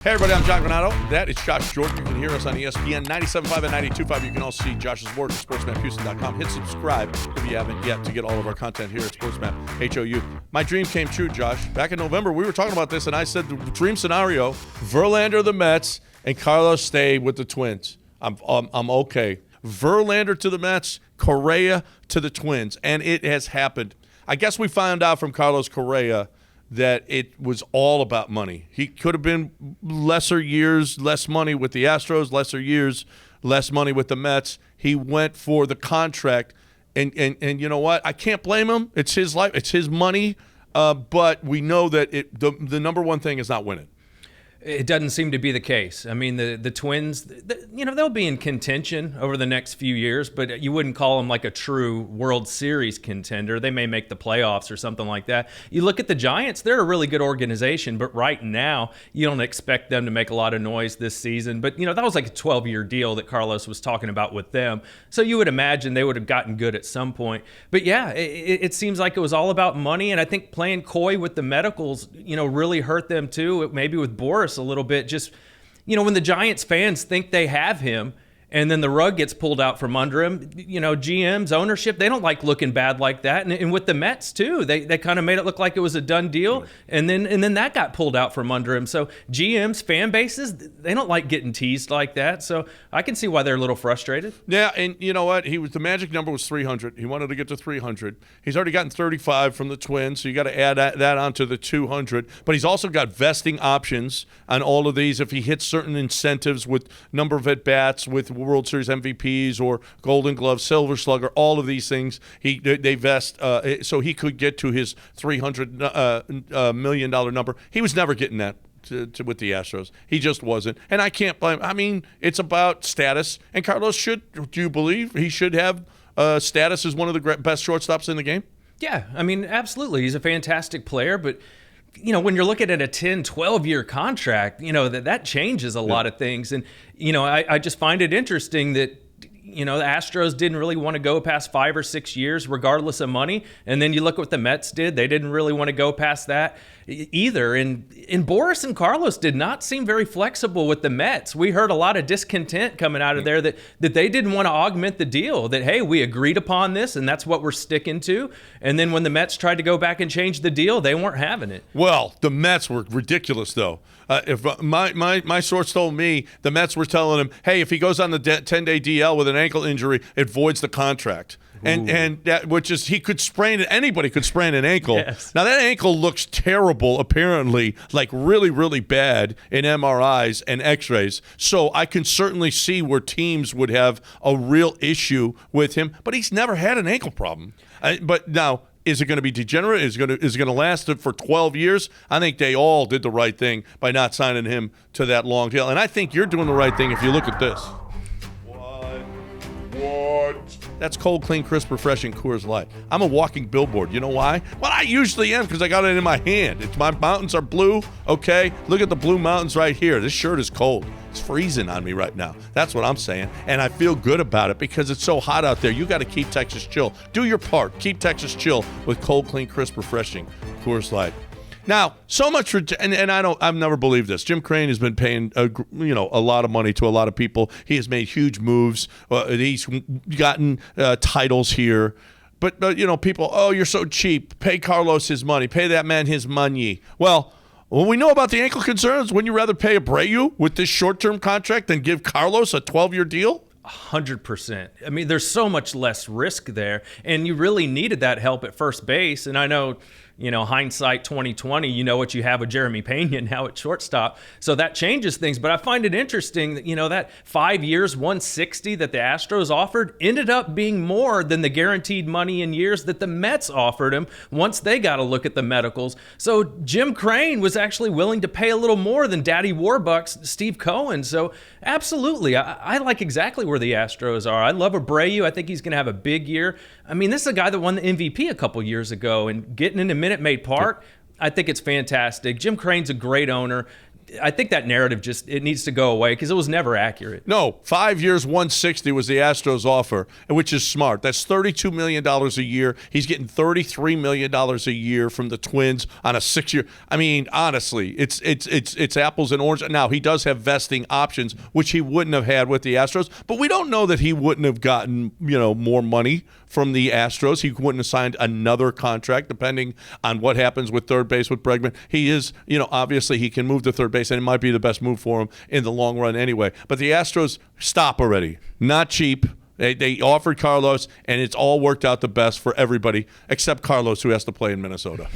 Hey everybody, I'm John Granato. That is Josh Jordan. You can hear us on ESPN 97.5 and 92.5. You can also see Josh's work at sportsmaphouston.com. Hit subscribe if you haven't yet to get all of our content here at SportsMap HOU. My dream came true, Josh. Back in November, we were talking about this, and I said the dream scenario, Verlander the Mets and Carlos stay with the Twins. I'm okay. Verlander to the Mets, Correa to the Twins, and it has happened. I guess we found out from Carlos Correa that it was all about money. He could have been lesser years, less money with the Astros, lesser years, less money with the Mets. He went for the contract, and you know what? I can't blame him. It's his life. It's his money, but we know that the number one thing is not winning. It doesn't seem to be the case. I mean, the Twins, they'll be in contention over the next few years, but you wouldn't call them like a true World Series contender. They may make the playoffs or something like that. You look at the Giants, they're a really good organization, but right now, you don't expect them to make a lot of noise this season. But, that was like a 12-year deal that Carlos was talking about with them. So you would imagine they would have gotten good at some point. But yeah, it seems like it was all about money, and I think playing coy with the medicals, really hurt them too, maybe with Boras a little bit. Just when the Giants fans think they have him and then the rug gets pulled out from under him, GM's ownership, they don't like looking bad like that. And with the Mets too, they kind of made it look like it was a done deal, and then that got pulled out from under him. So GM's fan bases, they don't like getting teased like that. So I can see why they're a little frustrated. Yeah, and you know what? The magic number was 300. He wanted to get to 300. He's already gotten 35 from the Twins, so you got to add that onto the 200. But he's also got vesting options on all of these if he hits certain incentives with number of at-bats, with World Series MVPs or Golden Glove, Silver Slugger, all of these things. They vest, so he could get to his $300 million number. He was never getting that with the Astros. He just wasn't. And I can't blame. I mean, it's about status. And Carlos do you believe he should have status as one of the best shortstops in the game? Yeah, I mean, absolutely. He's a fantastic player, but when you're looking at a 10, 12-year contract, that changes a lot of things. And, I just find it interesting that, the Astros didn't really want to go past 5 or 6 years regardless of money. And then you look what the Mets did. They didn't really want to go past that either. And Boras and Carlos did not seem very flexible with the Mets. We heard a lot of discontent coming out of there that they didn't want to augment the deal, that, hey, we agreed upon this and that's what we're sticking to. And then when the Mets tried to go back and change the deal, they weren't having it. Well, the Mets were ridiculous, though. If my source told me the Mets were telling him, hey, if he goes on the 10-day DL with an ankle injury, it voids the contract. And that, which is, anybody could sprain an ankle. Yes. Now, that ankle looks terrible, apparently, like really, really bad in MRIs and x-rays. So I can certainly see where teams would have a real issue with him. But he's never had an ankle problem. But now, is it going to be degenerate? Is it going to last for 12 years? I think they all did the right thing by not signing him to that long deal. And I think you're doing the right thing if you look at this. What? That's cold, clean, crisp, refreshing Coors Light. I'm a walking billboard. You know why? Well, I usually am because I got it in my hand. My mountains are blue, okay? Look at the blue mountains right here. This shirt is cold. It's freezing on me right now. That's what I'm saying. And I feel good about it because it's so hot out there. You got to keep Texas chill. Do your part. Keep Texas chill with cold, clean, crisp, refreshing Coors Light. Now, so much for, and I've never believed this. Jim Crane has been paying a lot of money to a lot of people. He has made huge moves. He's gotten titles here. But people, oh, you're so cheap. Pay Carlos his money. Pay that man his money. Well, when we know about the ankle concerns, wouldn't you rather pay Abreu with this short-term contract than give Carlos a 12-year deal? 100%. I mean, there's so much less risk there, and you really needed that help at first base. And I know, hindsight 2020, you know what you have with Jeremy Pena now at shortstop. So that changes things. But I find it interesting that, that 5 years, 160 that the Astros offered ended up being more than the guaranteed money in years that the Mets offered him once they got a look at the medicals. So Jim Crane was actually willing to pay a little more than Daddy Warbucks, Steve Cohen. So absolutely, I like exactly where the Astros are. I love Abreu. I think he's going to have a big year. I mean, this is a guy that won the MVP a couple years ago, and getting into Minute Maid Park, I think it's fantastic. Jim Crane's a great owner. I think that narrative it needs to go away because it was never accurate. No, 5 years, 160 was the Astros offer, which is smart. That's $32 million a year. He's getting $33 million a year from the Twins on a 6-year. I mean, honestly, it's apples and oranges. Now, he does have vesting options, which he wouldn't have had with the Astros, but we don't know that he wouldn't have gotten, more money from the Astros. He wouldn't have signed another contract, depending on what happens with third base with Bregman. He is, obviously he can move to third base, and it might be the best move for him in the long run anyway. But the Astros, stop already. Not cheap. They offered Carlos, and it's all worked out the best for everybody except Carlos, who has to play in Minnesota.